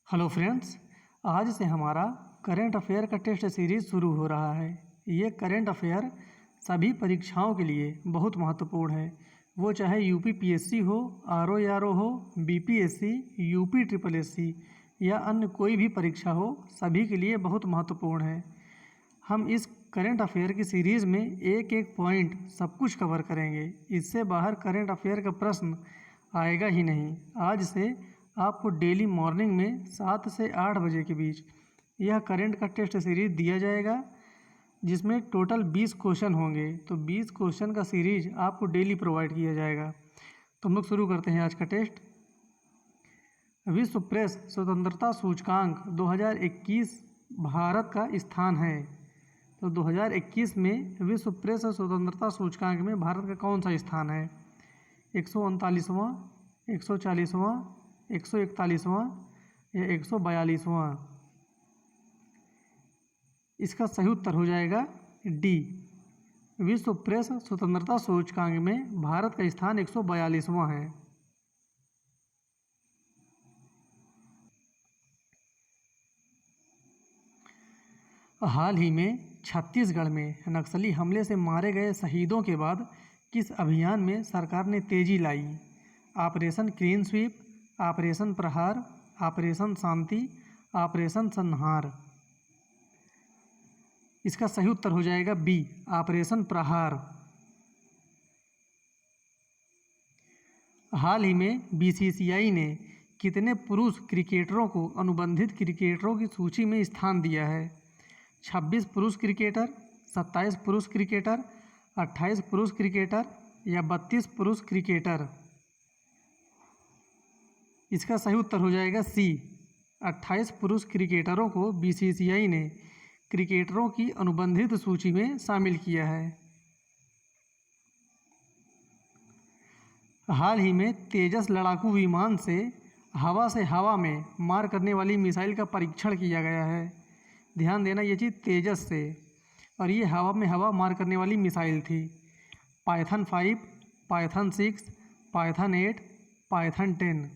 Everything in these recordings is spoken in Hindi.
हेलो फ्रेंड्स, आज से हमारा करंट अफेयर का टेस्ट सीरीज़ शुरू हो रहा है। ये करंट अफेयर सभी परीक्षाओं के लिए बहुत महत्वपूर्ण है। वो चाहे यूपी पीएससी हो, आरओ हो, बीपीएससी, यूपी ट्रिपल एससी या अन्य कोई भी परीक्षा हो, सभी के लिए बहुत महत्वपूर्ण है। हम इस करंट अफेयर की सीरीज़ में एक एक पॉइंट सब कुछ कवर करेंगे। इससे बाहर करंट अफेयर का प्रश्न आएगा ही नहीं। आज से आपको डेली मॉर्निंग में 7 से 8 बजे के बीच यह करंट का टेस्ट सीरीज़ दिया जाएगा, जिसमें टोटल 20 क्वेश्चन होंगे। तो 20 क्वेश्चन का सीरीज आपको डेली प्रोवाइड किया जाएगा। तो हम लोग शुरू करते हैं आज का टेस्ट। विश्व प्रेस स्वतंत्रता सूचकांक 2021 भारत का स्थान है। तो 2021 में विश्व प्रेस स्वतंत्रता सूचकांक में भारत का कौन सा स्थान है? 139वां, 140वां, 141वां या 142वां? इसका सही उत्तर हो जाएगा डी। विश्व प्रेस स्वतंत्रता सूचकांक में भारत का स्थान 142वां है। हाल ही में छत्तीसगढ़ में नक्सली हमले से मारे गए शहीदों के बाद किस अभियान में सरकार ने तेजी लाई? ऑपरेशन क्लीन स्वीप, ऑपरेशन प्रहार, ऑपरेशन शांति, ऑपरेशन संहार? इसका सही उत्तर हो जाएगा बी, ऑपरेशन प्रहार। हाल ही में बीसीसीआई ने कितने पुरुष क्रिकेटरों को अनुबंधित क्रिकेटरों की सूची में स्थान दिया है? 26 पुरुष क्रिकेटर, 27 पुरुष क्रिकेटर, 28 पुरुष क्रिकेटर या 32 पुरुष क्रिकेटर? इसका सही उत्तर हो जाएगा सी, 28 पुरुष क्रिकेटरों को बीसीसीआई ने क्रिकेटरों की अनुबंधित सूची में शामिल किया है। हाल ही में तेजस लड़ाकू विमान से हवा में मार करने वाली मिसाइल का परीक्षण किया गया है। ध्यान देना, ये चीज़ तेजस से, और ये हवा में मार करने वाली मिसाइल थी। Python 5, Python 6, Python 8, Python 10?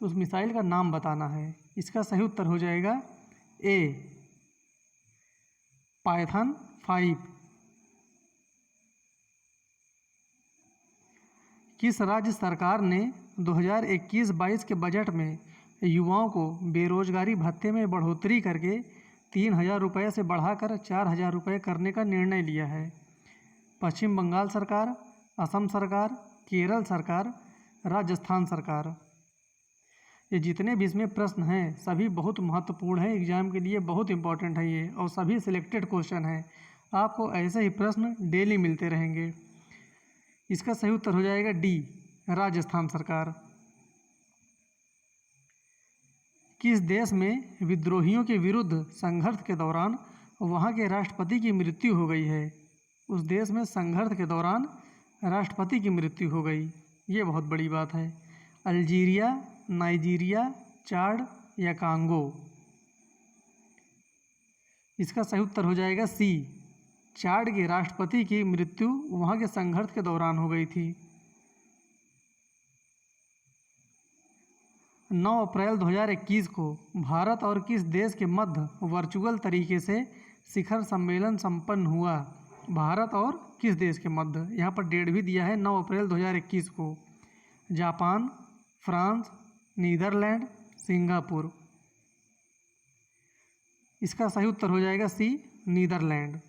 तो उस मिसाइल का नाम बताना है। इसका सही उत्तर हो जाएगा ए, पाइथन 5। किस राज्य सरकार ने 2021-22 के बजट में युवाओं को बेरोजगारी भत्ते में बढ़ोतरी करके 3,000 रुपये से बढ़ाकर 4,000 रुपये करने का निर्णय लिया है? पश्चिम बंगाल सरकार, असम सरकार, केरल सरकार, राजस्थान सरकार? ये जितने भी इसमें प्रश्न हैं सभी बहुत महत्वपूर्ण हैं, एग्जाम के लिए बहुत इंपॉर्टेंट है ये, और सभी सिलेक्टेड क्वेश्चन हैं। आपको ऐसे ही प्रश्न डेली मिलते रहेंगे। इसका सही उत्तर हो जाएगा डी, राजस्थान सरकार। किस देश में विद्रोहियों के विरुद्ध संघर्ष के दौरान वहां के राष्ट्रपति की मृत्यु हो गई है? उस देश में संघर्ष के दौरान राष्ट्रपति की मृत्यु हो गई, ये बहुत बड़ी बात है। अल्जीरिया, नाइजीरिया, चाड या कांगो? इसका सही उत्तर हो जाएगा सी, चाड के राष्ट्रपति की मृत्यु वहां के संघर्ष के दौरान हो गई थी। 9 अप्रैल 2021 को भारत और किस देश के मध्य वर्चुअल तरीके से शिखर सम्मेलन संपन्न हुआ? भारत और किस देश के मध्य? यहाँ पर डेट भी दिया है 9 अप्रैल 2021 को। Japan, France, Netherland, Singapore? इसका सही उत्तर हो जाएगा सी, नीदरलैंड।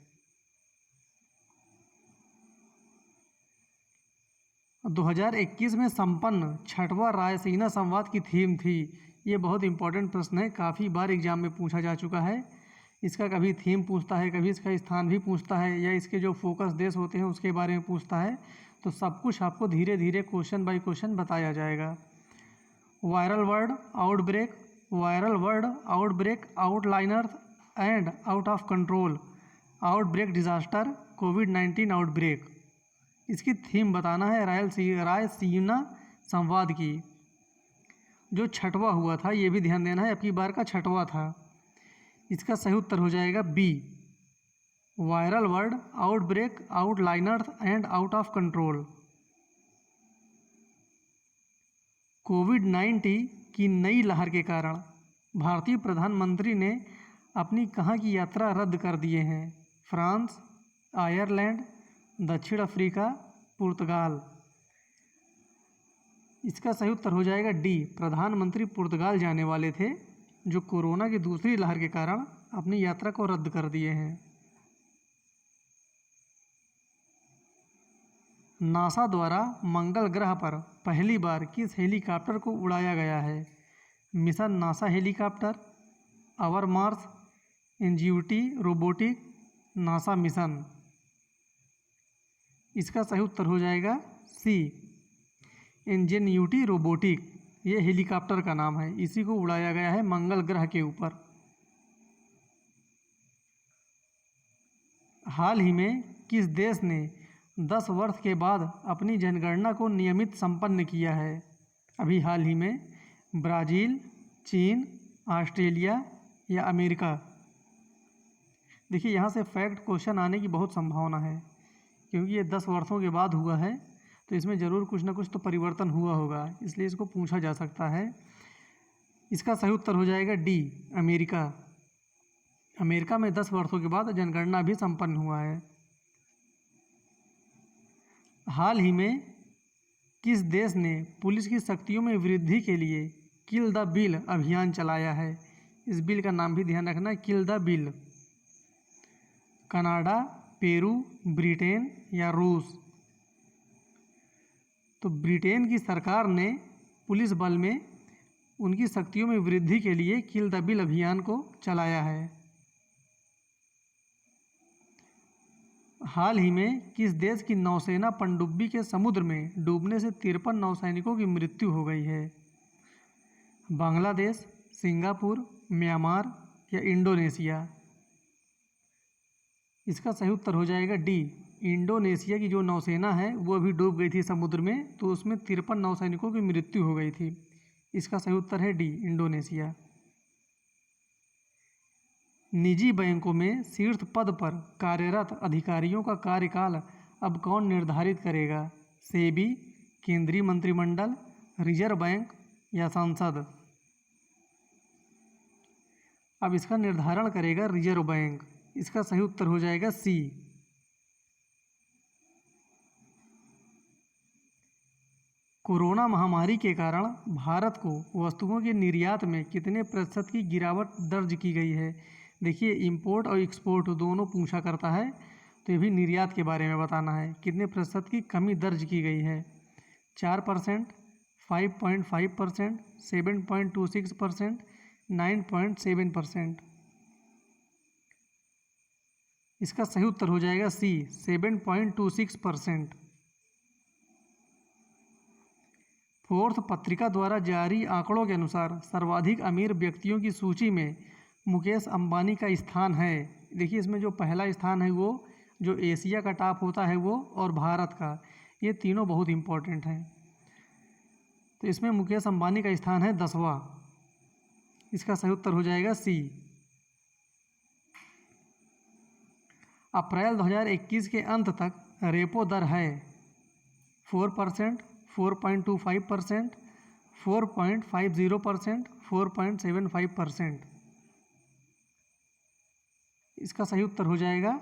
2021 में संपन्न 6वां रायसीना संवाद की थीम थी। ये बहुत इंपॉर्टेंट प्रश्न है, काफ़ी बार एग्जाम में पूछा जा चुका है। इसका कभी थीम पूछता है, कभी इसका स्थान भी पूछता है, या इसके जो फोकस देश होते हैं उसके बारे में पूछता है। तो सब कुछ आपको धीरे धीरे क्वेश्चन बाय क्वेश्चन बताया जाएगा। Viral word outbreak, viral word outbreak, outliner and out of control, outbreak disaster, covid outbreak? इसकी थीम बताना है रायसीना संवाद की। जो 6वां हुआ था, ये भी ध्यान देना है, अब की बार का 6वां था। इसका सही उत्तर हो जाएगा B, viral word outbreak, outliner and out of control. कोविड-19 की नई लहर के कारण भारतीय प्रधानमंत्री ने अपनी कहाँ की यात्रा रद्द कर दिए हैं? फ्रांस, आयरलैंड, दक्षिण अफ्रीका, पुर्तगाल। इसका सही उत्तर हो जाएगा डी। प्रधानमंत्री पुर्तगाल जाने वाले थे, जो कोरोना की दूसरी लहर के कारण अपनी यात्रा को रद्द कर दिए हैं। नासा द्वारा मंगल ग्रह पर पहली बार किस हेलीकॉप्टर को उड़ाया गया है? Mission NASA helicopter, our Mars, Ingenuity robotic, NASA mission. इसका सही उत्तर हो जाएगा सी, इंजीनिटी रोबोटिक। ये हेलीकॉप्टर का नाम है, इसी को उड़ाया गया है मंगल ग्रह के ऊपर। हाल ही में किस देश ने 10 वर्ष के बाद अपनी जनगणना को नियमित संपन्न किया है? अभी हाल ही में ब्राज़ील, चीन, ऑस्ट्रेलिया या अमेरिका। देखिए, यहाँ से फैक्ट क्वेश्चन आने की बहुत संभावना है, क्योंकि ये 10 वर्षों के बाद हुआ है, तो इसमें ज़रूर कुछ ना कुछ तो परिवर्तन हुआ होगा, इसलिए इसको पूछा जा सकता है। इसका सही उत्तर हो जाएगा डी, अमेरिका। अमेरिका में 10 वर्षों के बाद जनगणना भी संपन्न हुआ है। हाल ही में किस देश ने पुलिस की शक्तियों में वृद्धि के लिए किल द बिल अभियान चलाया है? इस बिल का नाम भी ध्यान रखना, kill the bill. Canada, Peru, Britain या रूस। तो ब्रिटेन की सरकार ने पुलिस बल में उनकी शक्तियों में वृद्धि के लिए किल द बिल अभियान को चलाया है। हाल ही में किस देश की नौसेना पनडुब्बी के समुद्र में डूबने से 53 नौसैनिकों की मृत्यु हो गई है? बांग्लादेश, सिंगापुर, म्यांमार या इंडोनेशिया। इसका सही उत्तर हो जाएगा डी, इंडोनेशिया की जो नौसेना है वो अभी डूब गई थी समुद्र में, तो उसमें 53 नौसैनिकों की मृत्यु हो गई थी। इसका सही उत्तर है डी, इंडोनेशिया। निजी बैंकों में शीर्ष पद पर कार्यरत अधिकारियों का कार्यकाल अब कौन निर्धारित करेगा? सेबी, केंद्रीय मंत्रिमंडल, रिजर्व बैंक या संसद। अब इसका निर्धारण करेगा रिजर्व बैंक। इसका सही उत्तर हो जाएगा सी। कोरोना महामारी के कारण भारत को वस्तुओं के निर्यात में कितने प्रतिशत की गिरावट दर्ज की गई है? देखिए, इंपोर्ट और एक्सपोर्ट दोनों पूछा करता है, तो ये भी निर्यात के बारे में बताना है। कितने प्रतिशत की कमी दर्ज की गई है? 4%, 5.5%, 7.26%, 9.7%। इसका सही उत्तर हो जाएगा सी, 7.26%। फोर्थ पत्रिका द्वारा जारी आंकड़ों के अनुसार सर्वाधिक अमीर व्यक्तियों की सूची में मुकेश अंबानी का स्थान है। देखिए, इसमें जो पहला स्थान है वो जो एशिया का टॉप होता है वो, और भारत का, ये तीनों बहुत इम्पोर्टेंट हैं। तो इसमें मुकेश अंबानी का स्थान है 10वां। इसका सही उत्तर हो जाएगा सी। अप्रैल 2021 के अंत तक रेपो दर है 4%, 4.25%, 4.50%, 4.75%। इसका सही उत्तर हो जाएगा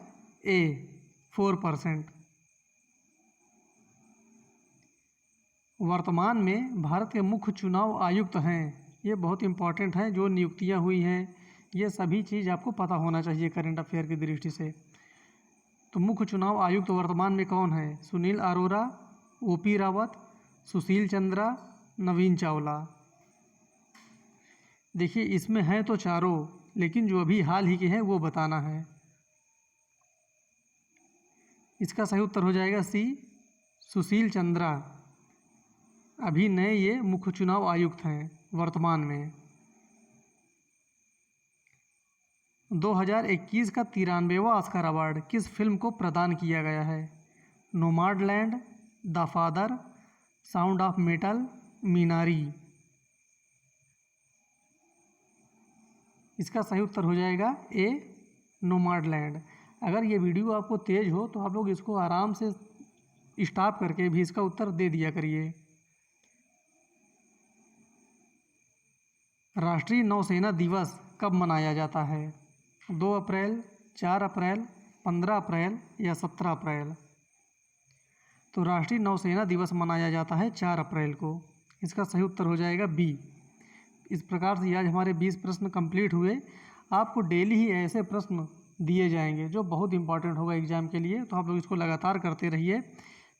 ए, 4%। वर्तमान में भारत के मुख्य चुनाव आयुक्त हैं, ये बहुत इंपॉर्टेंट हैं, जो नियुक्तियां हुई हैं, ये सभी चीज़ आपको पता होना चाहिए करंट अफेयर की दृष्टि से। तो मुख्य चुनाव आयुक्त वर्तमान में कौन है? सुनील अरोरा, ओपी रावत, सुशील चंद्रा, नवीन चावला। देखिए, इसमें है तो चारों, लेकिन जो अभी हाल ही के हैं वो बताना है। इसका सही उत्तर हो जाएगा सी, सुशील चंद्रा। अभी नए ये मुख्य चुनाव आयुक्त हैं वर्तमान में। 2021 का 93वां ऑस्कर अवार्ड किस फिल्म को प्रदान किया गया है? Nomadland, the Father, Sound of Metal, Minari. इसका सही उत्तर हो जाएगा ए, नोमाडलैंड। अगर ये वीडियो आपको तेज़ हो तो आप लोग इसको आराम से स्टॉप करके भी इसका उत्तर दे दिया करिए। राष्ट्रीय नौसेना दिवस कब मनाया जाता है? 2 अप्रैल, 4 अप्रैल, 15 अप्रैल या 17 अप्रैल? तो राष्ट्रीय नौसेना दिवस मनाया जाता है 4 अप्रैल को। इसका सही उत्तर हो जाएगा बी। इस प्रकार से आज हमारे 20 प्रश्न कंप्लीट हुए। आपको डेली ही ऐसे प्रश्न दिए जाएंगे जो बहुत इंपॉर्टेंट होगा एग्ज़ाम के लिए, तो आप लोग इसको लगातार करते रहिए।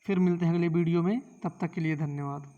फिर मिलते हैं अगले वीडियो में, तब तक के लिए धन्यवाद।